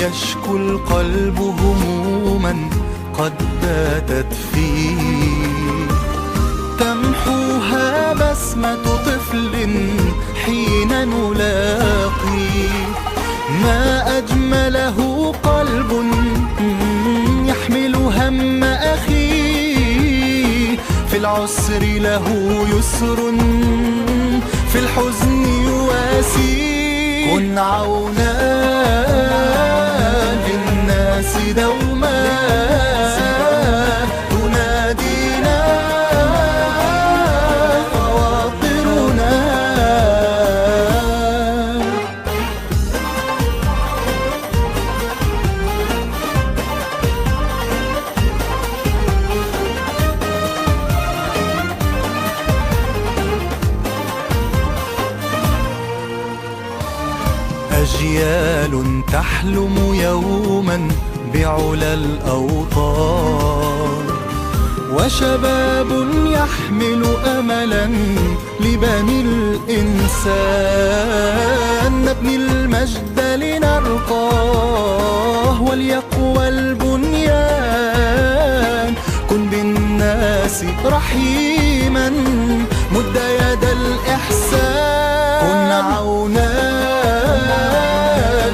يشكو القلب هموما قد باتت فيه، تمحوها بسمة طفل حين نلاقي. ما أجمله قلب يحمل هم أخيه، في العسر له يسر في الحزن يواسي. كن عونا للناس دوما تنادينا خواطرنا. أجيال تحلم يوما بعلى الأوطان، وشباب يحمل أملا لبني الإنسان. نبني المجد لنرقاه وليقوى البنيان. كن بالناس رحيما مد يد الإحسان. كن عونا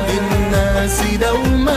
للناس دوما